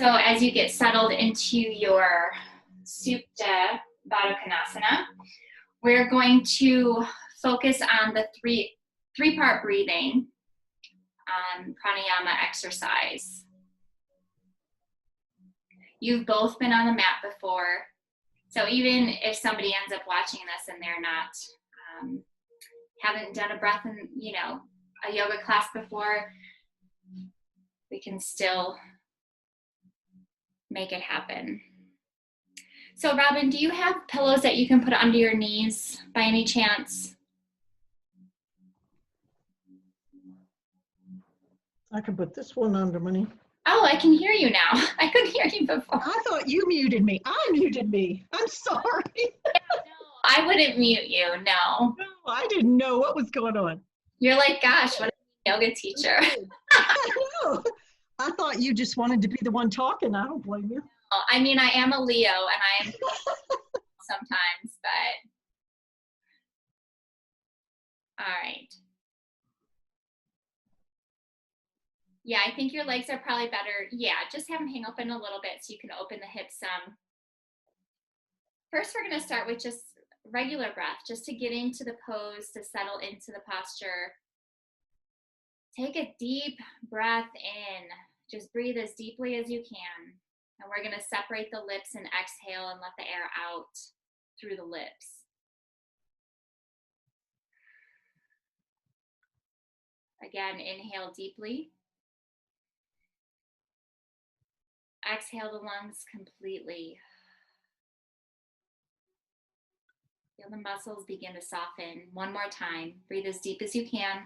So as you get settled into your Supta Baddha Konasana, we're going to focus on the three-part breathing pranayama exercise. You've both been on the mat before, so even if somebody ends up watching this and they're not, haven't done a breath in, a yoga class before, we can still make it happen. So Robin, do you have pillows that you can put under your knees by any chance? I can put this one under me. Oh, I can hear you now. I couldn't hear you before. I thought you muted me. I muted me. I'm sorry. No, I wouldn't mute you, no. No, I didn't know what was going on. You're like, gosh, what a yoga teacher. I know. I thought you just wanted to be the one talking. I don't blame you. I mean, I am a Leo, and I am sometimes, but all right. Yeah, I think your legs are probably better. Yeah, just have them hang open a little bit so you can open the hips some. First, we're going to start with just regular breath, just to get into the pose, to settle into the posture. Take a deep breath in. Just breathe as deeply as you can. And we're going to separate the lips and exhale and let the air out through the lips. Again, inhale deeply. Exhale the lungs completely. Feel the muscles begin to soften. One more time. Breathe as deep as you can.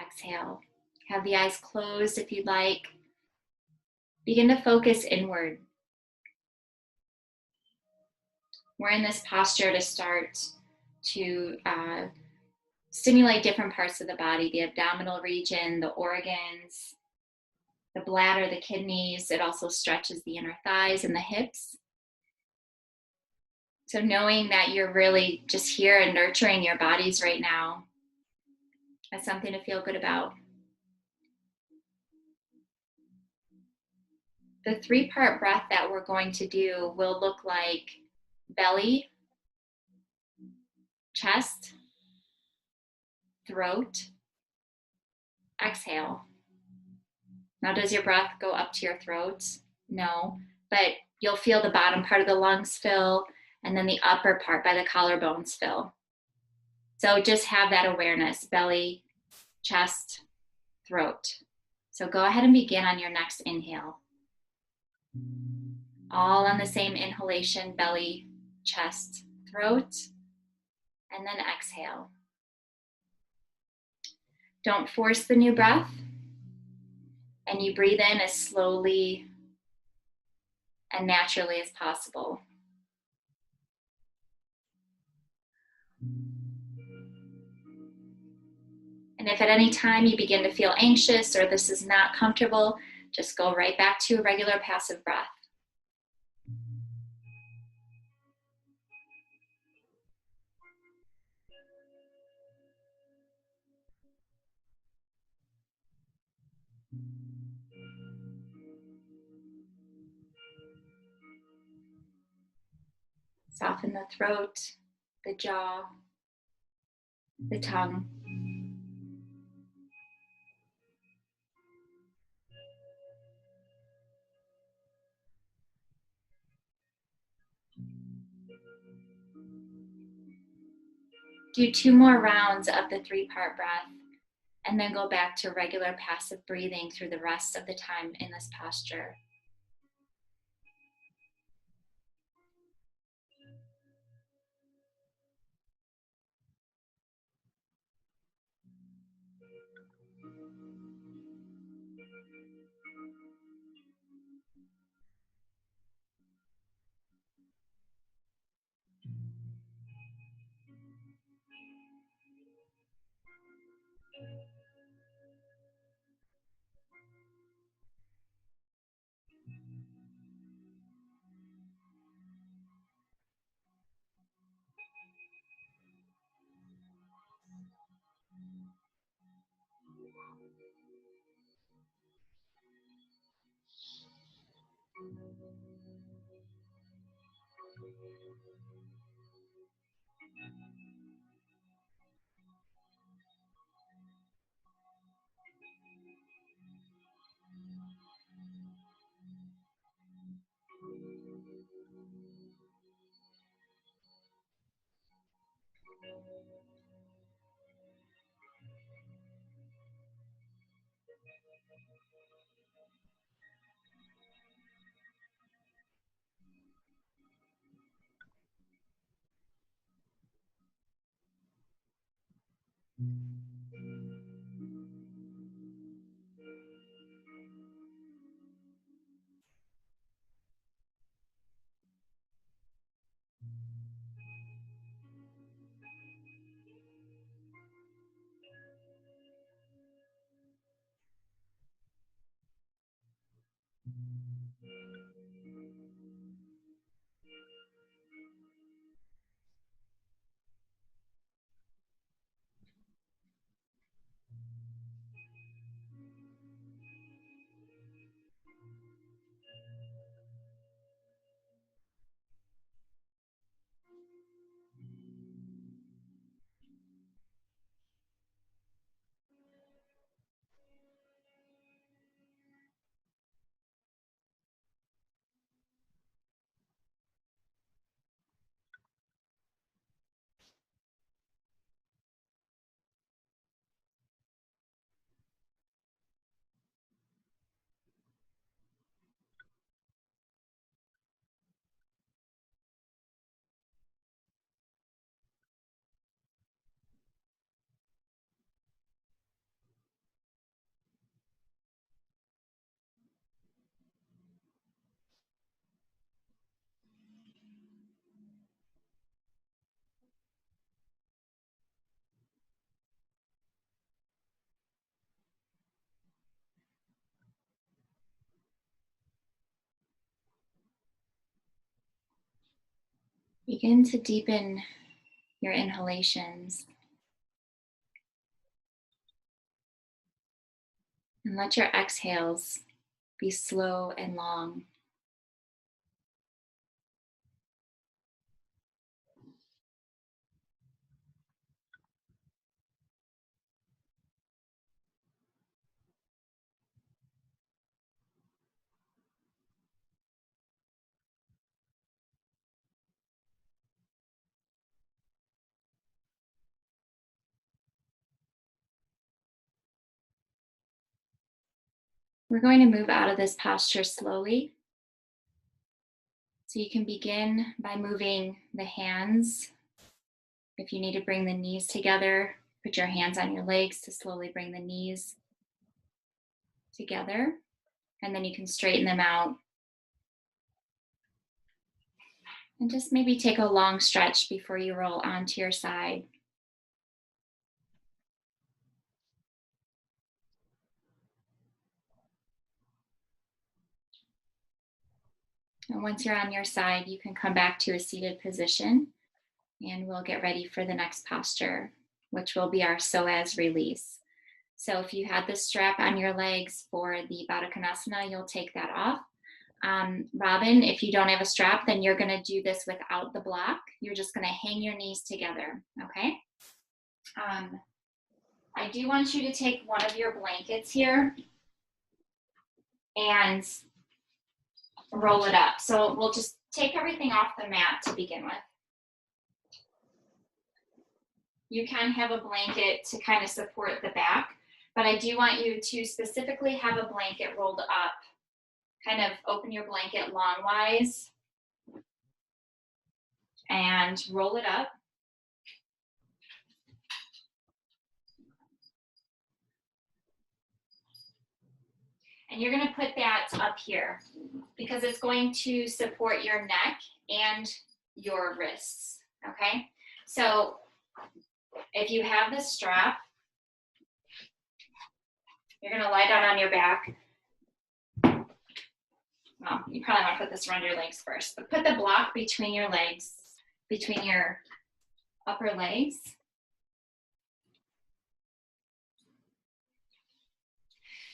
Exhale. Have the eyes closed if you'd like. Begin to focus inward. We're in this posture to start to stimulate different parts of the body, the abdominal region, the organs, the bladder, the kidneys. It also stretches the inner thighs and the hips. So knowing that you're really just here and nurturing your bodies right now, that's something to feel good about. The three-part breath that we're going to do will look like belly, chest, throat, exhale. Now, does your breath go up to your throat? No, but you'll feel the bottom part of the lungs fill and then the upper part by the collarbones fill. So just have that awareness, belly, chest, throat. So go ahead and begin on your next inhale. All on the same inhalation, belly, chest, throat, and then exhale. Don't force the new breath, and you breathe in as slowly and naturally as possible. And if at any time you begin to feel anxious or this is not comfortable, just go right back to a regular passive breath. Soften the throat, the jaw, the tongue. Do 2 more rounds of the three-part breath, and then go back to regular passive breathing through the rest of the time in this posture. Begin to deepen your inhalations and let your exhales be slow and long. We're going to move out of this posture slowly. So you can begin by moving the hands. If you need to bring the knees together, put your hands on your legs to slowly bring the knees together. And then you can straighten them out. And just maybe take a long stretch before you roll onto your side. And once you're on your side, you can come back to a seated position and we'll get ready for the next posture, which will be our psoas release. So if you had the strap on your legs for the Baddha Konasana, you'll take that off. Robin, if you don't have a strap, then you're gonna do this without the block. You're just gonna hang your knees together, okay? I do want you to take one of your blankets here and roll it up. So we'll just take everything off the mat to begin with. You can have a blanket to kind of support the back, but I do want you to specifically have a blanket rolled up. Kind of open your blanket longwise and roll it up. And you're gonna put that up here because it's going to support your neck and your wrists, okay? So if you have the strap, you're gonna lie down on your back. Well, you probably wanna put this around your legs first, but put the block between your legs, between your upper legs.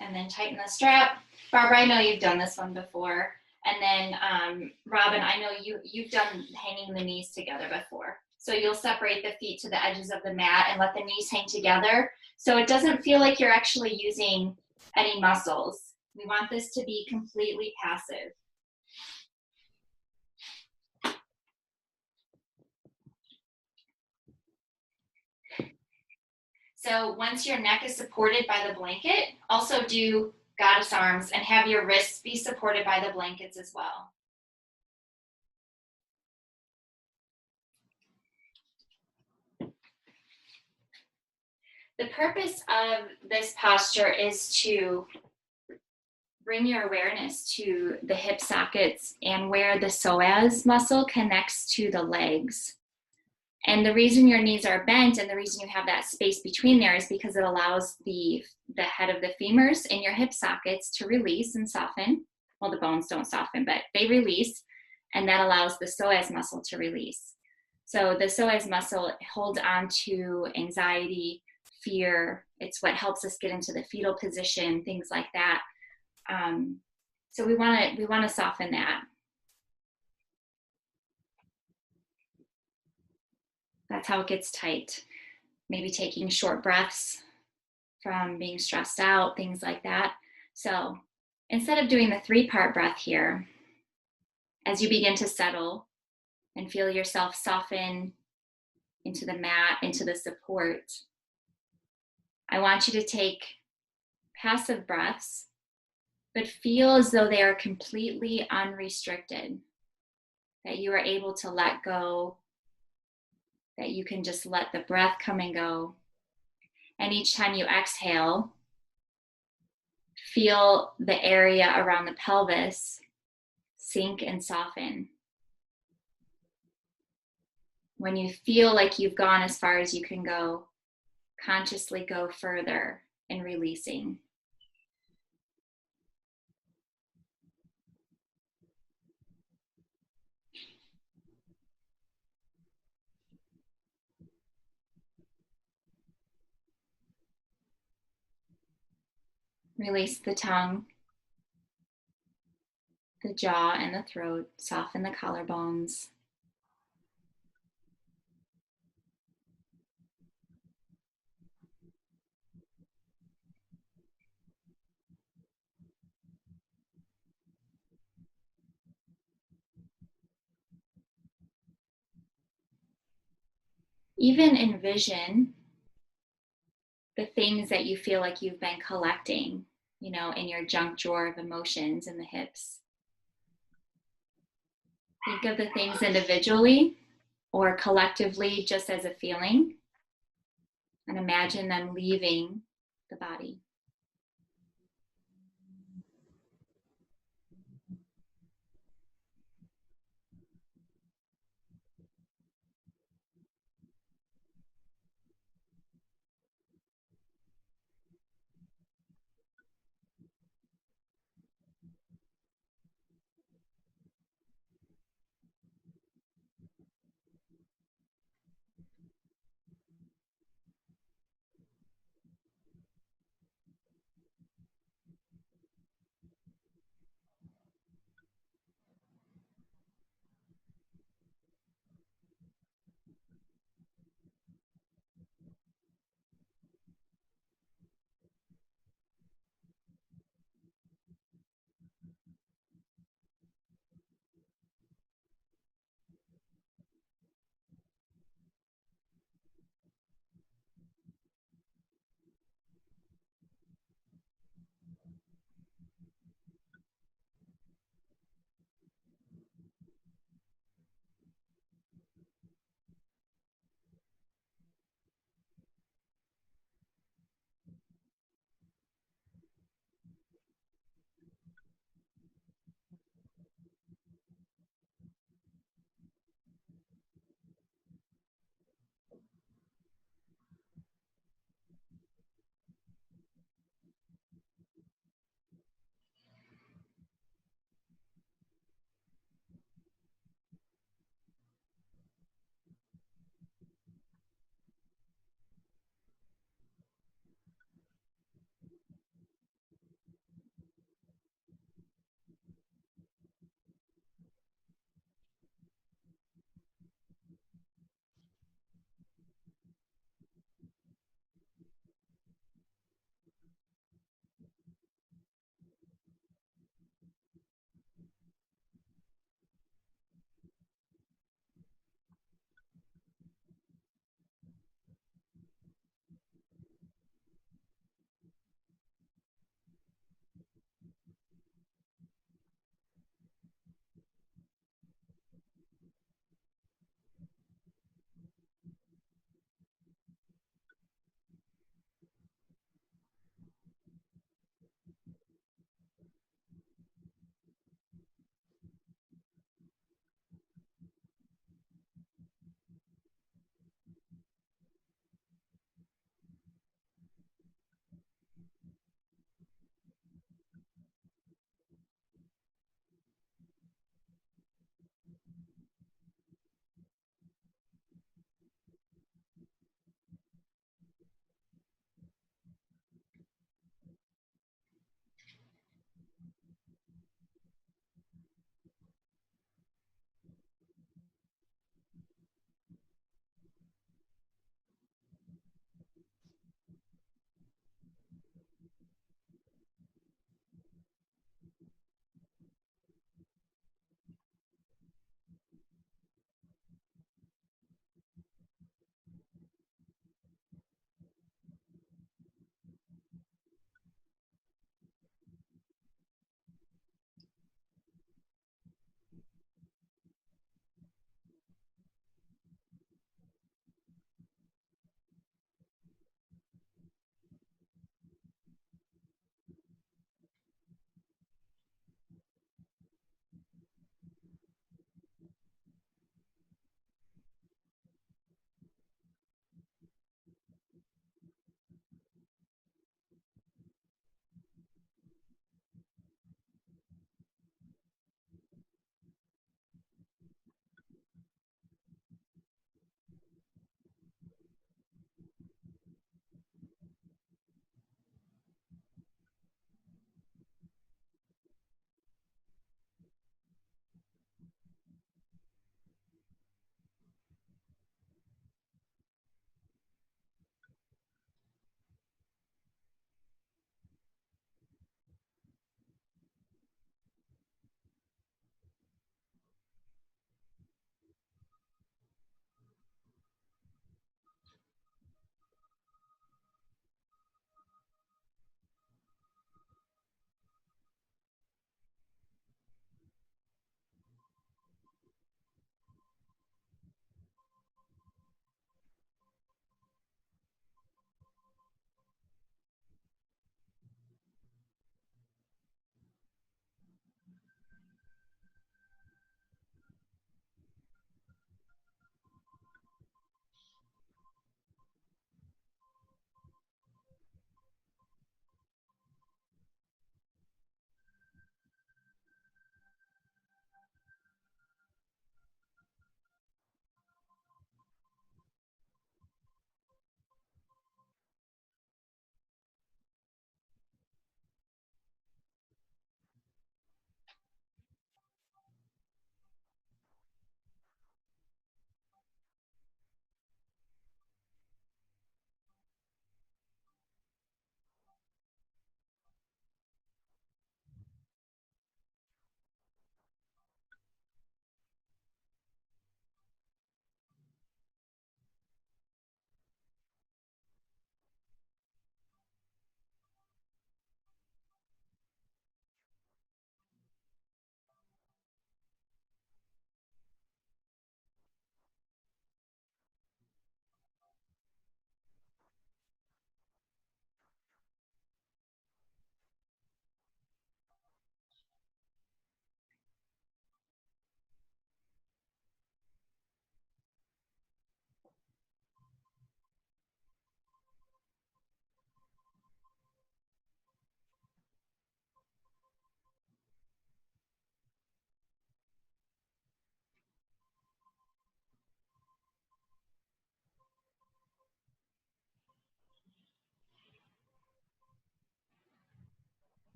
and then tighten the strap. Barbara, I know you've done this one before. And then Robin, I know you've done hanging the knees together before. So you'll separate the feet to the edges of the mat and let the knees hang together. So it doesn't feel like you're actually using any muscles. We want this to be completely passive. So once your neck is supported by the blanket, also do goddess arms and have your wrists be supported by the blankets as well. The purpose of this posture is to bring your awareness to the hip sockets and where the psoas muscle connects to the legs. And the reason your knees are bent and the reason you have that space between there is because it allows the head of the femurs in your hip sockets to release and soften. Well, the bones don't soften, but they release, and that allows the psoas muscle to release. So the psoas muscle holds on to anxiety, fear. It's what helps us get into the fetal position, things like that. So we want to soften that. That's how it gets tight. Maybe taking short breaths from being stressed out, things like that. So instead of doing the 3-part breath here, as you begin to settle and feel yourself soften into the mat, into the support, I want you to take passive breaths, but feel as though they are completely unrestricted, that you are able to let go, that you can just let the breath come and go. And each time you exhale, feel the area around the pelvis sink and soften. When you feel like you've gone as far as you can go, consciously go further in releasing. Release the tongue, the jaw, and the throat. Soften the collarbones. Even envision the things that you feel like you've been collecting, in your junk drawer of emotions in the hips. Think of the things individually or collectively just as a feeling, and imagine them leaving the body.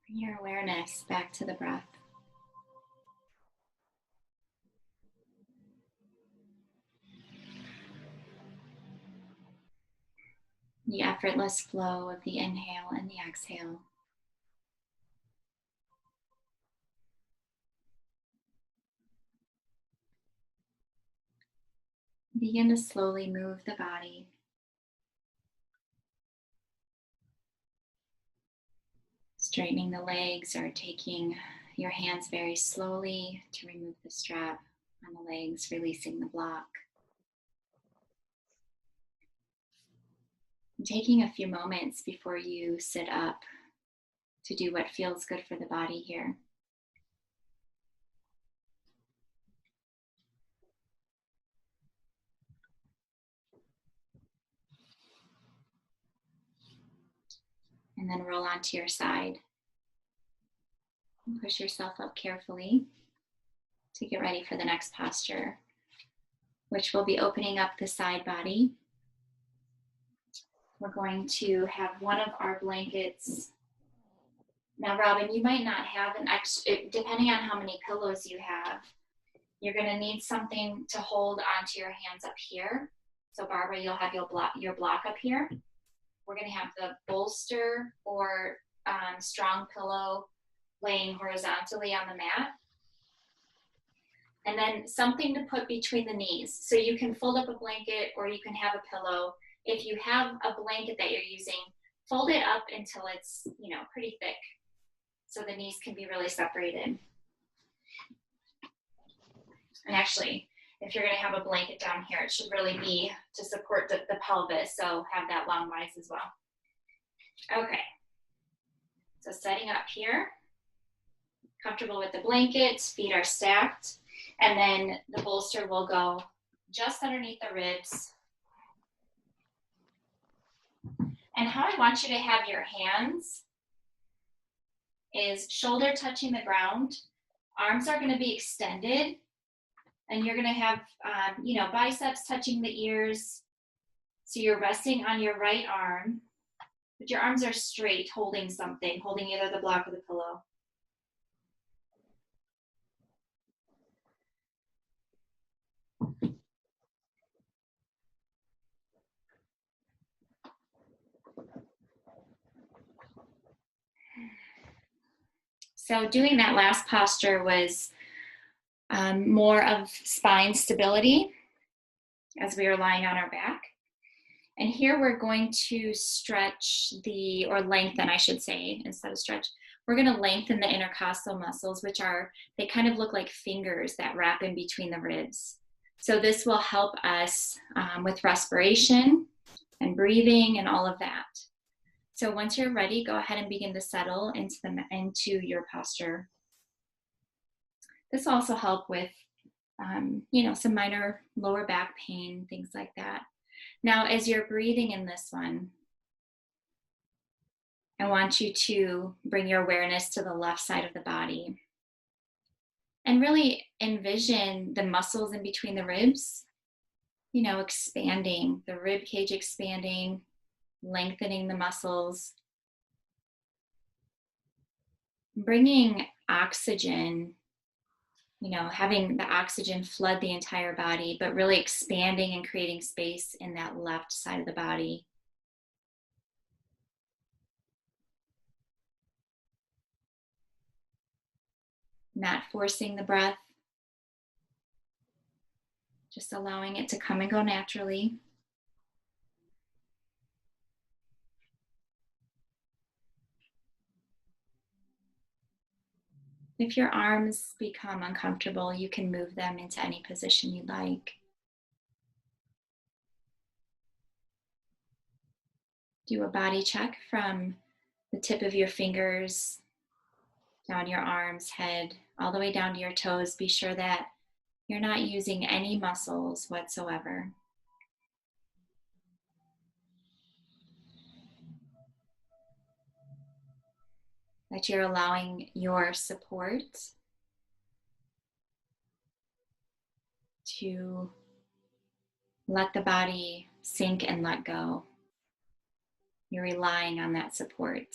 Bring your awareness back to the breath. The effortless flow of the inhale and the exhale. Begin to slowly move the body. Straightening the legs or taking your hands very slowly to remove the strap on the legs, releasing the block. And taking a few moments before you sit up to do what feels good for the body here. And then roll onto your side. And push yourself up carefully to get ready for the next posture, which will be opening up the side body. We're going to have one of our blankets. Now, Robin, you might not have an extra, depending on how many pillows you have, you're going to need something to hold onto your hands up here. So Barbara, you'll have your block up here. We're going to have the bolster or strong pillow laying horizontally on the mat. And then something to put between the knees. So you can fold up a blanket or you can have a pillow. If you have a blanket that you're using, fold it up until it's, pretty thick, so the knees can be really separated. And actually, if you're going to have a blanket down here, it should really be to support the pelvis, so have that long rise as well. Okay, so setting up here, comfortable with the blanket, feet are stacked, and then the bolster will go just underneath the ribs. And how I want you to have your hands is shoulder touching the ground, arms are going to be extended, and you're going to have, biceps touching the ears. So you're resting on your right arm, but your arms are straight, holding something, holding either the block or the pillow. So doing that last posture was more of spine stability as we are lying on our back. And here we're going to stretch or lengthen, I should say, instead of stretch. We're going to lengthen the intercostal muscles, which they kind of look like fingers that wrap in between the ribs. So this will help us with respiration and breathing and all of that. So once you're ready, go ahead and begin to settle into your posture. This will also help with, some minor lower back pain, things like that. Now, as you're breathing in this one, I want you to bring your awareness to the left side of the body and really envision the muscles in between the ribs, expanding, the rib cage expanding, lengthening the muscles, bringing oxygen, having the oxygen flood the entire body, but really expanding and creating space in that left side of the body. Not forcing the breath, just allowing it to come and go naturally. If your arms become uncomfortable, you can move them into any position you like. Do a body check from the tip of your fingers down your arms, head, all the way down to your toes. Be sure that you're not using any muscles whatsoever. That you're allowing your support to let the body sink and let go. You're relying on that support.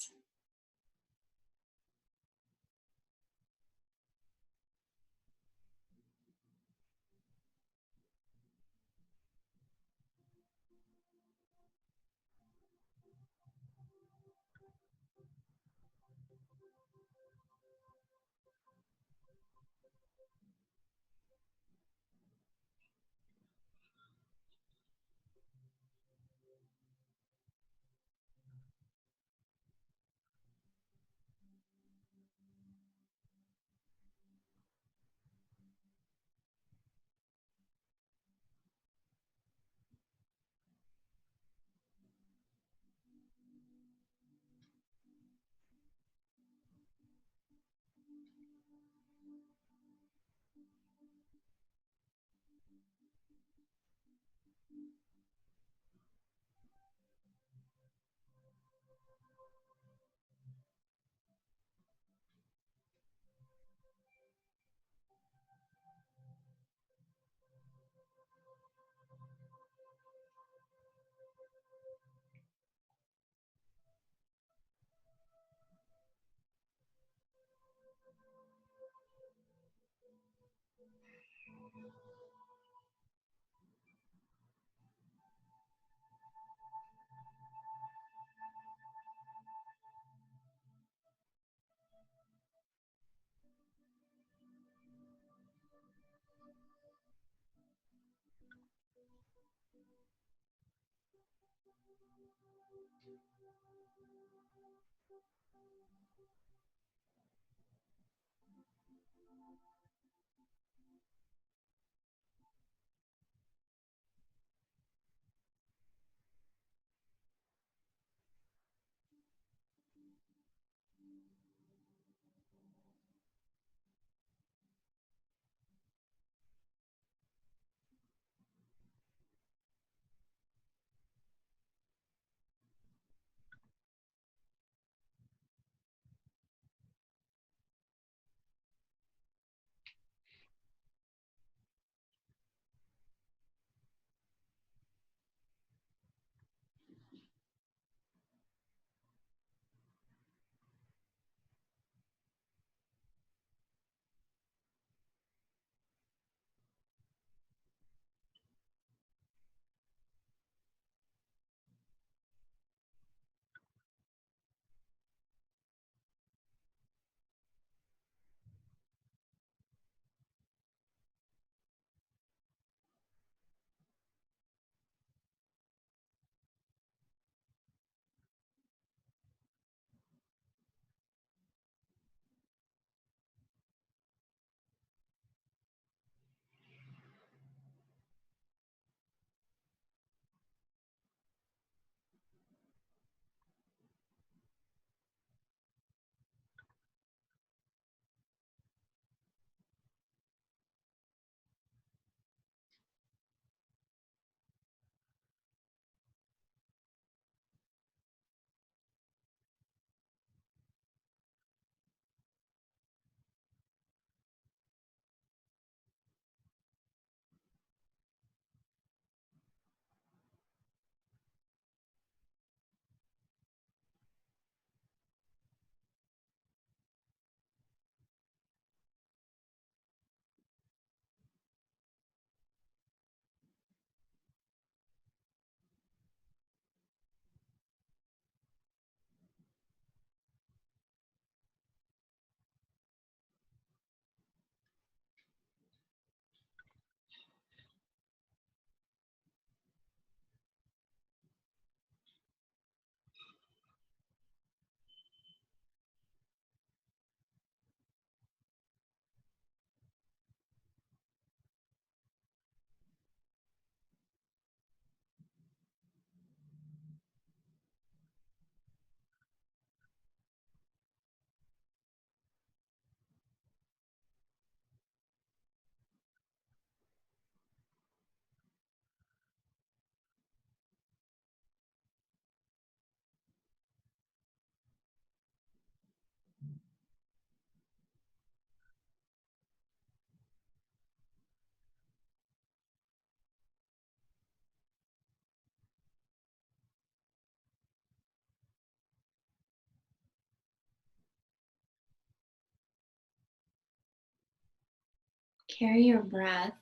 Carry your breath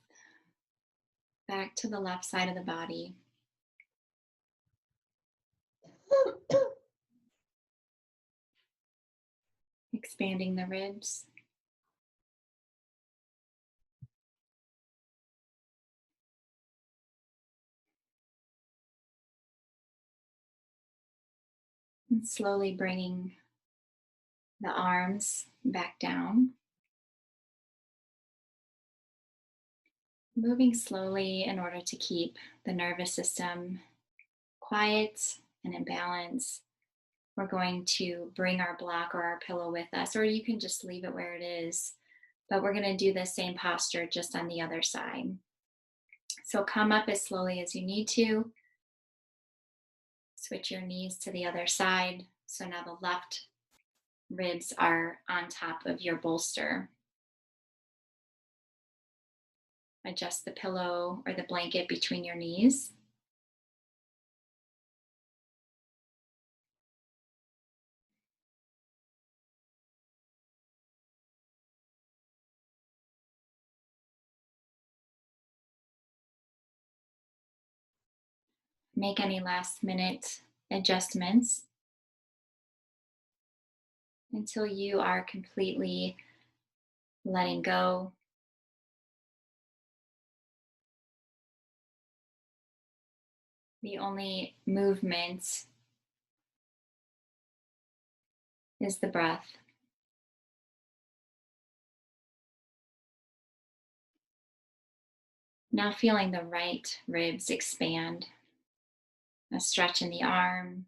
back to the left side of the body, expanding the ribs. And slowly bringing the arms back down. Moving slowly in order to keep the nervous system quiet and in balance. We're going to bring our block or our pillow with us, or you can just leave it where it is. But we're going to do the same posture just on the other side. So come up as slowly as you need to. Switch your knees to the other side. So now the left ribs are on top of your bolster. Adjust the pillow or the blanket between your knees. Make any last minute adjustments until you are completely letting go. The only movement is the breath. Now feeling the right ribs expand, a stretch in the arm.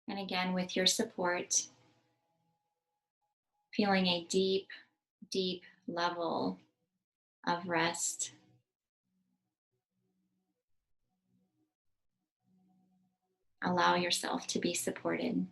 And again, with your support, feeling a deep, deep level of rest. Allow yourself to be supported.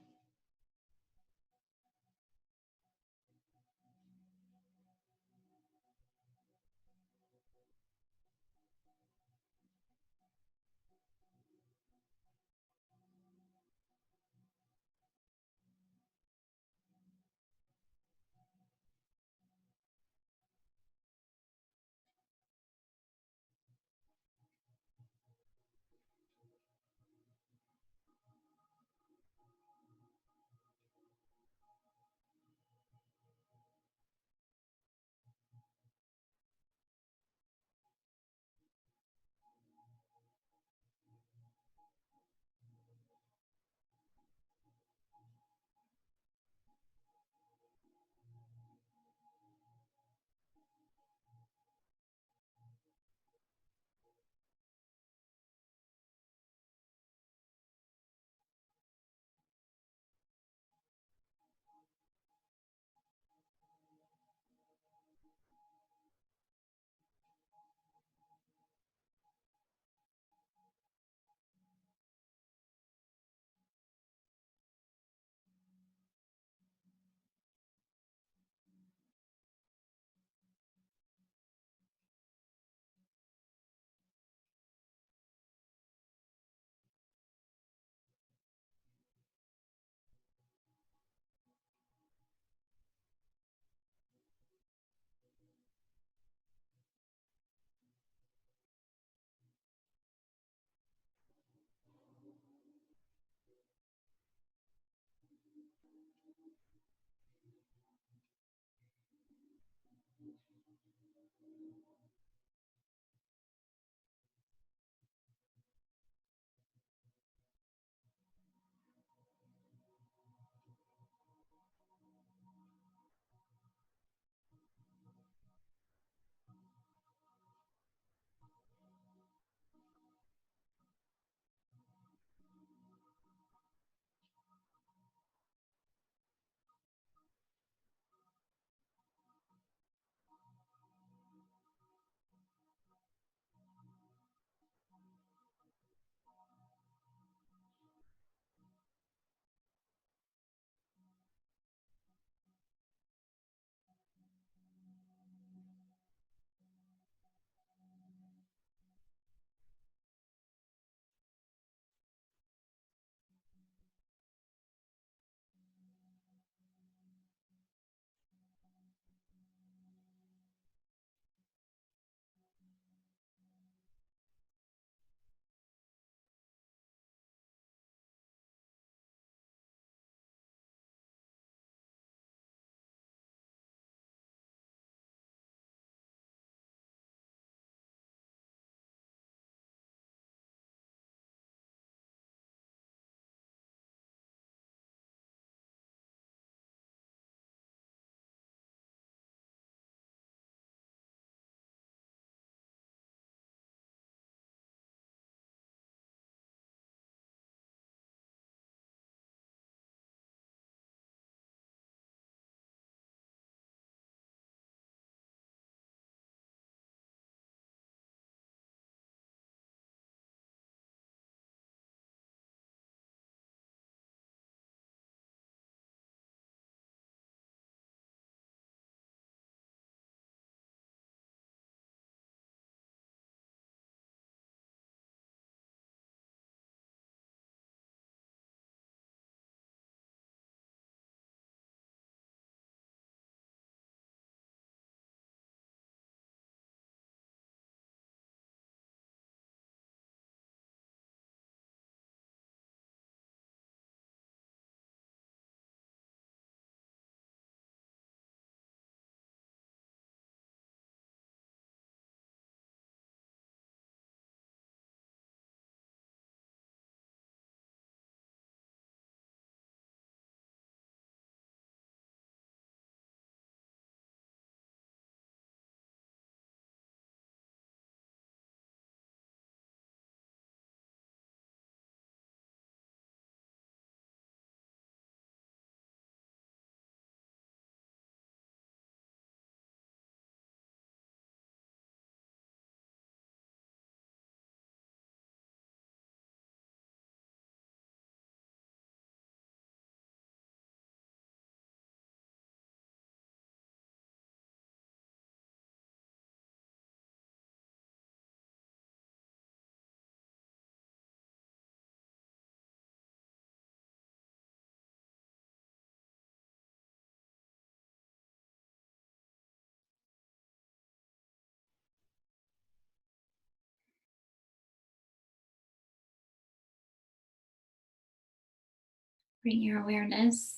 Bring your awareness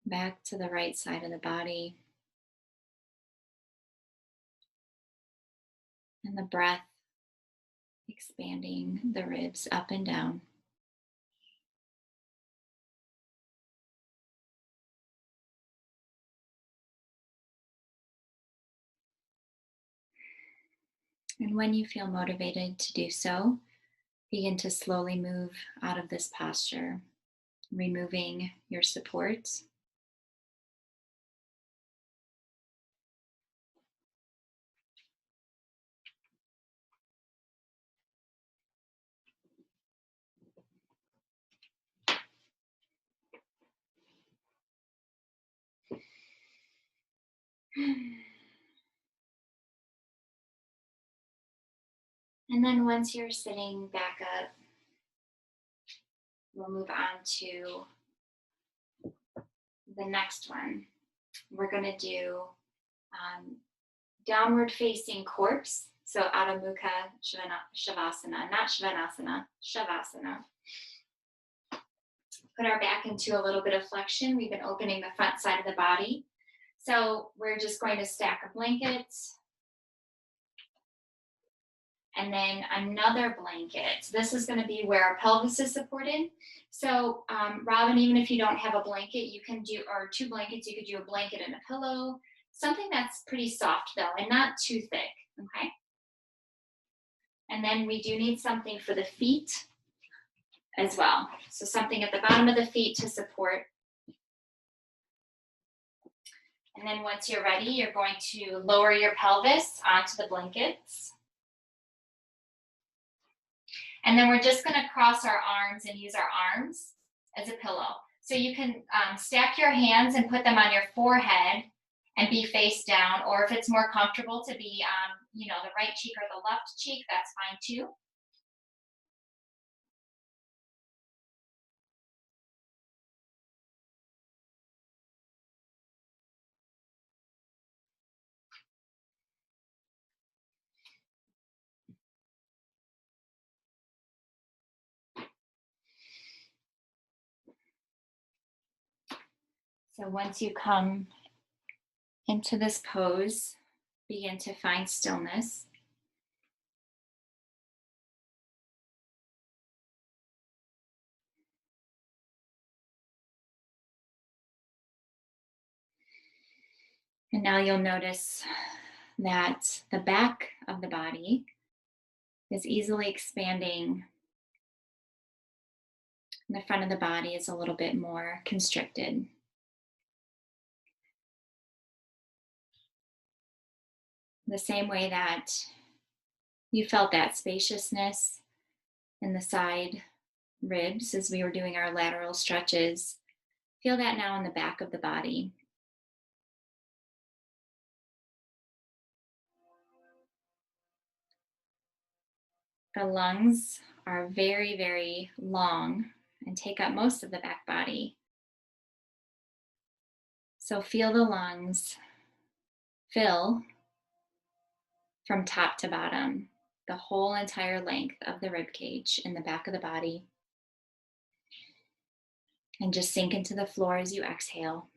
back to the right side of the body and the breath expanding the ribs up and down. And when you feel motivated to do so, begin to slowly move out of this posture, removing your supports. And then once you're sitting back up, we'll move on to the next one. We're going to do downward facing corpse. So Adho Mukha Shavasana, not Svanasana, Shavasana. Put our back into a little bit of flexion. We've been opening the front side of the body. So we're just going to stack a blanket and then another blanket. This is going to be where our pelvis is supported. So Robin, even if you don't have a blanket, you can do, or 2 blankets, you could do a blanket and a pillow, something that's pretty soft though, and not too thick, okay? And then we do need something for the feet as well. So something at the bottom of the feet to support. And then once you're ready, you're going to lower your pelvis onto the blankets. And then we're just gonna cross our arms and use our arms as a pillow. So you can stack your hands and put them on your forehead and be face down, or if it's more comfortable to be on, the right cheek or the left cheek, that's fine too. So once you come into this pose, begin to find stillness. And now you'll notice that the back of the body is easily expanding. And the front of the body is a little bit more constricted. The same way that you felt that spaciousness in the side ribs as we were doing our lateral stretches, feel that now in the back of the body. The lungs are very, very long and take up most of the back body. So feel the lungs fill from top to bottom, the whole entire length of the rib cage in the back of the body. And just sink into the floor as you exhale.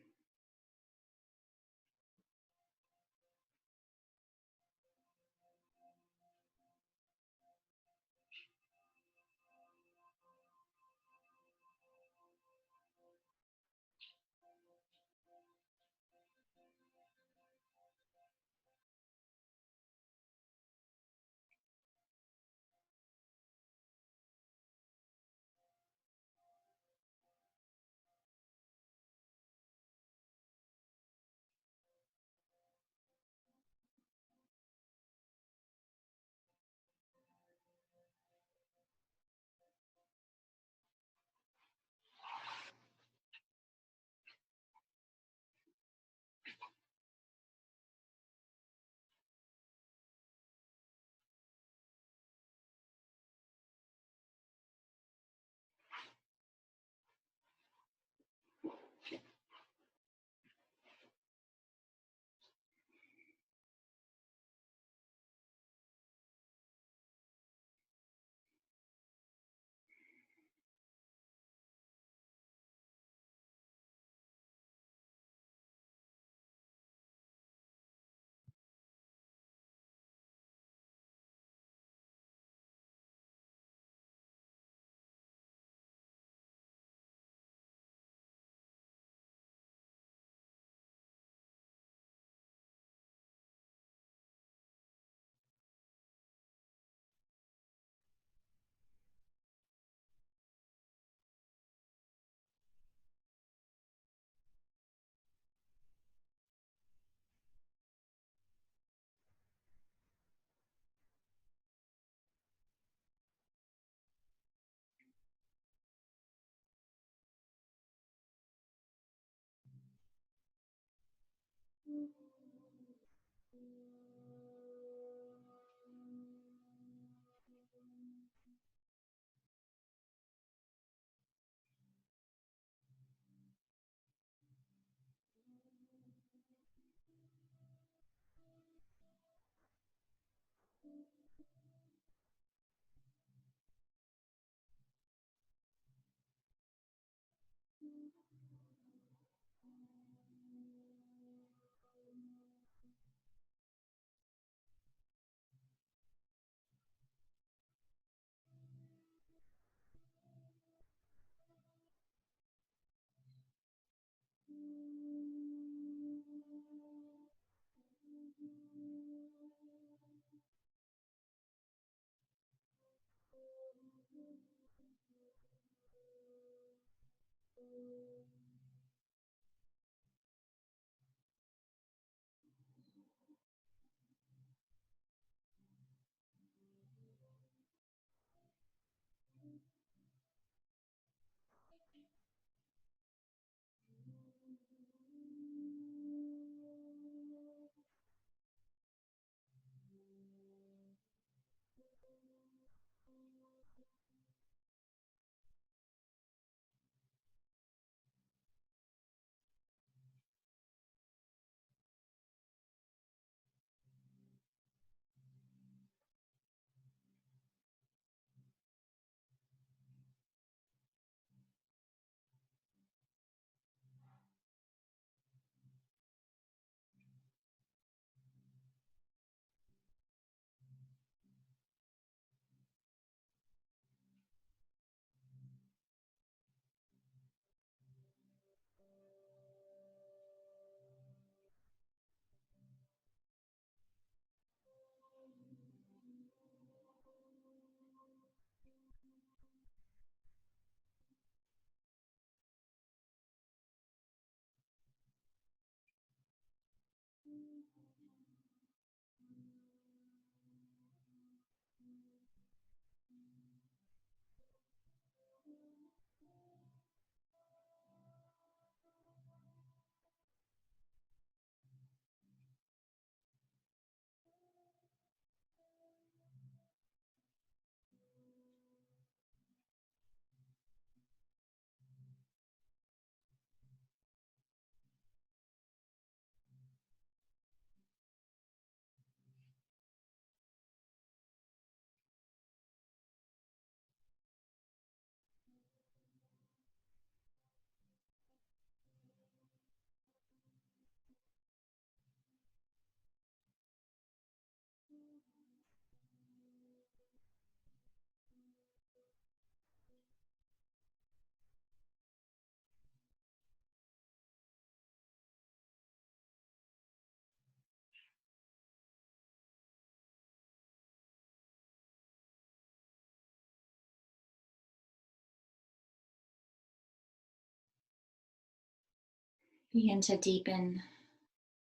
Begin to deepen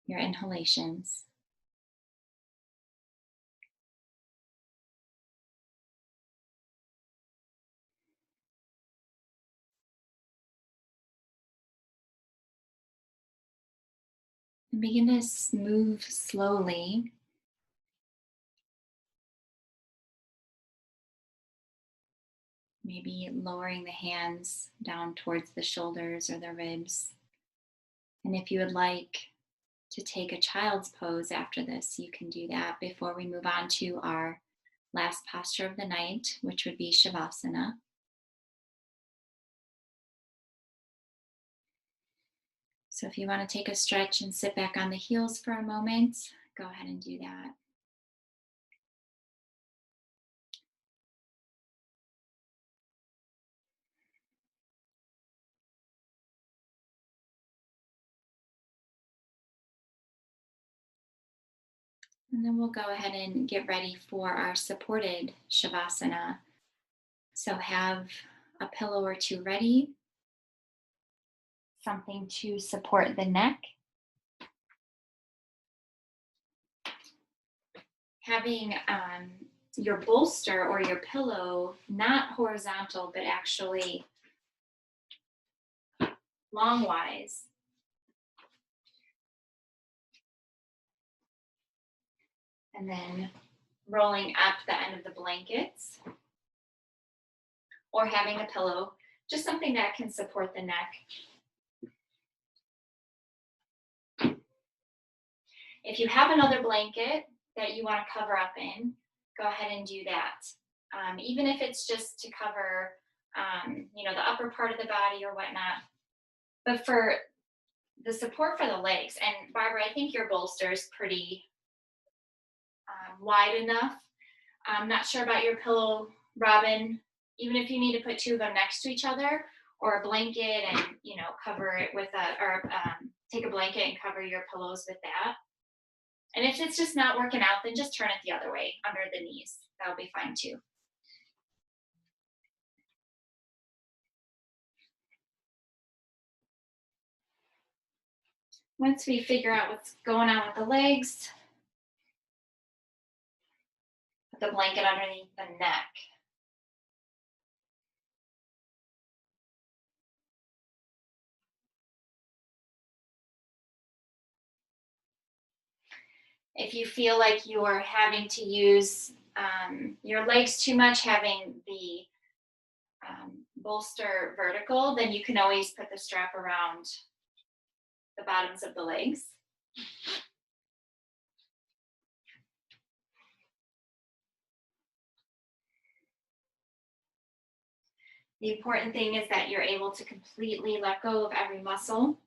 your inhalations. And begin to move slowly. Maybe lowering the hands down towards the shoulders or the ribs. And if you would like to take a child's pose after this, you can do that before we move on to our last posture of the night, which would be Shavasana. So if you want to take a stretch and sit back on the heels for a moment, go ahead and do that. And then we'll go ahead and get ready for our supported Shavasana. So have a pillow or two ready, something to support the neck. Having your bolster or your pillow not horizontal, but actually longwise. And then rolling up the end of the blankets, or having a pillow, just something that can support the neck. If you have another blanket that you want to cover up in, go ahead and do that. Even if it's just to cover, the upper part of the body or whatnot. But for the support for the legs, and Barbara, I think your bolster is pretty wide enough. I'm not sure about your pillow, Robin. Even if you need to put two of them next to each other, or a blanket, and cover it with take a blanket and cover your pillows with that. And if it's just not working out, then just turn it the other way under the knees. That'll be fine too. Once we figure out what's going on with the legs, put the blanket underneath the neck. If you feel like you're having to use your legs too much, having the bolster vertical, then you can always put the strap around the bottoms of the legs. The important thing is that you're able to completely let go of every muscle.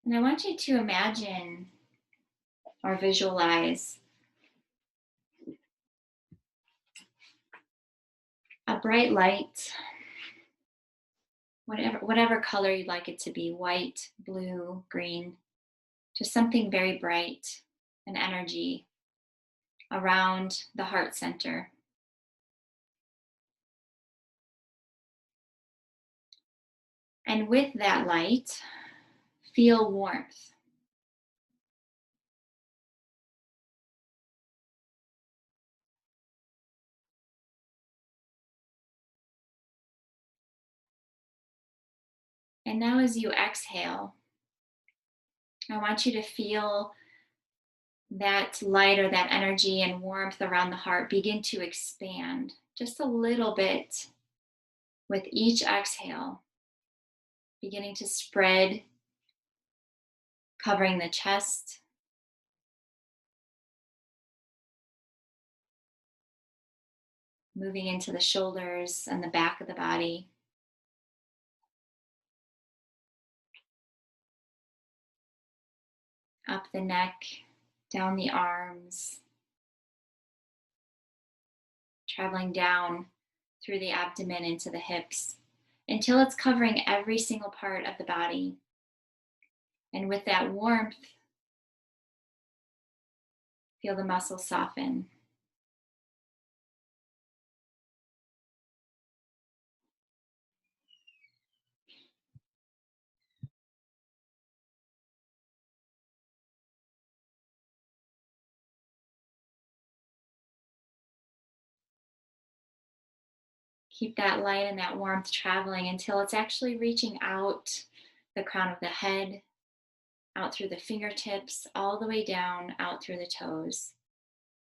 And I want you to imagine or visualize a bright light, whatever color you'd like it to be, white, blue, green, just something very bright, an energy around the heart center. And with that light, feel warmth. And now as you exhale, I want you to feel that light or that energy and warmth around the heart begin to expand just a little bit with each exhale, beginning to spread, covering the chest, moving into the shoulders and the back of the body. Up the neck, down the arms, traveling down through the abdomen into the hips until it's covering every single part of the body. And with that warmth, feel the muscles soften. Keep that light and that warmth traveling until it's actually reaching out the crown of the head, out through the fingertips, all the way down, out through the toes,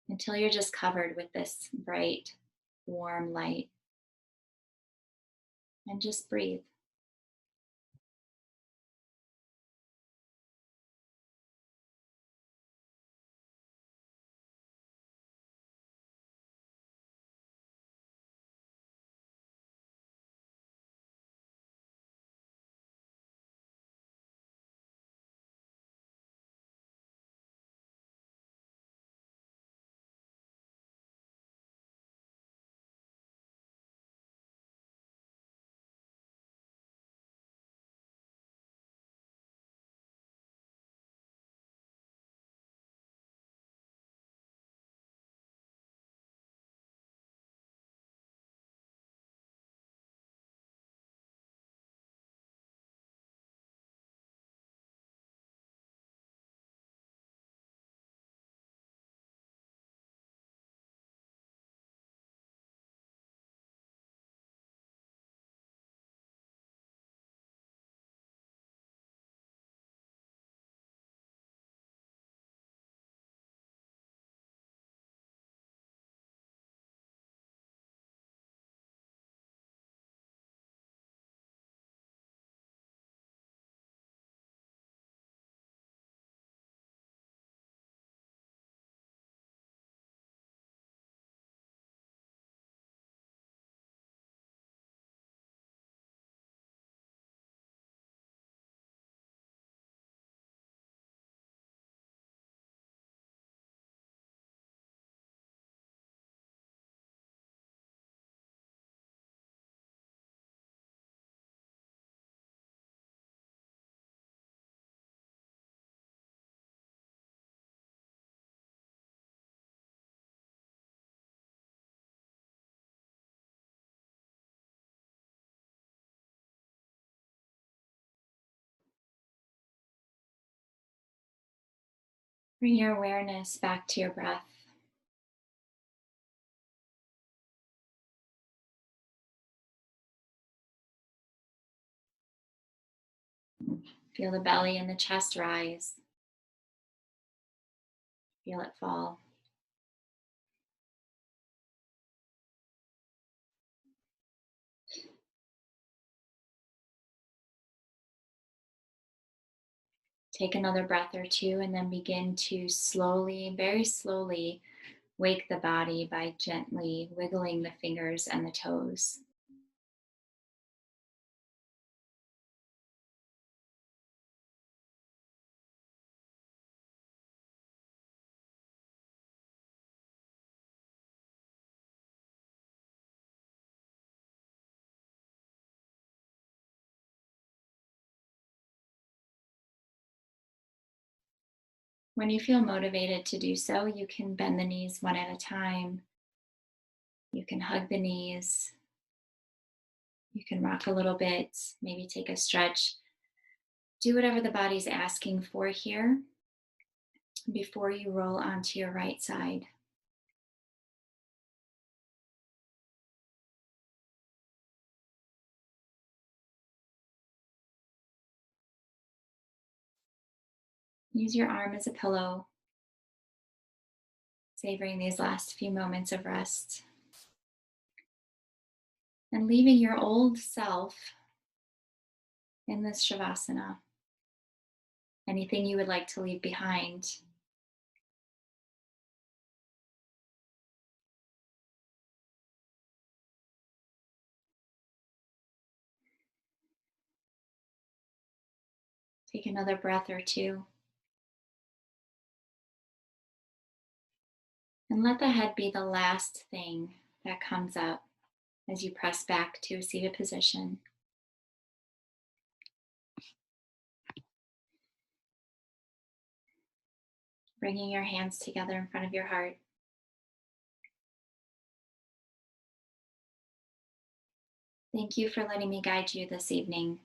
until you're just covered with this bright, warm light. And just breathe. Bring your awareness back to your breath. Feel the belly and the chest rise. Feel it fall. Take another breath or two and then begin to slowly, very slowly, wake the body by gently wiggling the fingers and the toes. When you feel motivated to do so, you can bend the knees one at a time. You can hug the knees. You can rock a little bit, maybe take a stretch. Do whatever the body's asking for here before you roll onto your right side. Use your arm as a pillow, savoring these last few moments of rest. And leaving your old self in this Shavasana. Anything you would like to leave behind. Take another breath or two. And let the head be the last thing that comes up as you press back to a seated position. Bringing your hands together in front of your heart. Thank you for letting me guide you this evening.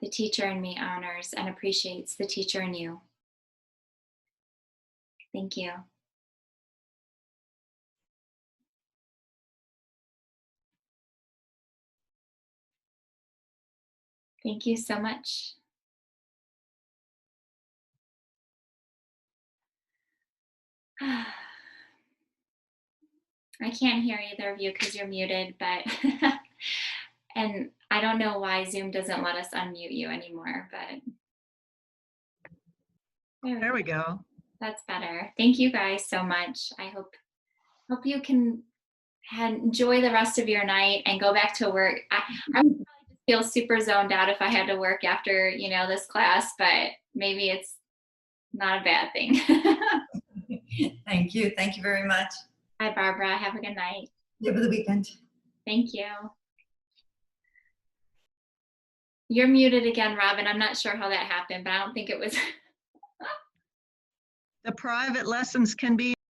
The teacher in me honors and appreciates the teacher in you. Thank you. Thank you so much. I can't hear either of you because you're muted, but and I don't know why Zoom doesn't let us unmute you anymore, but There we go. that's better. Thank you guys so much. I hope you can enjoy the rest of your night and go back to work. I would probably just feel super zoned out if I had to work after, this class, but maybe it's not a bad thing. Thank you. Thank you very much. Hi, Barbara. Have a good night. You have a good weekend. Thank you. You're muted again, Robin. I'm not sure how that happened, but I don't think it was. The private lessons can be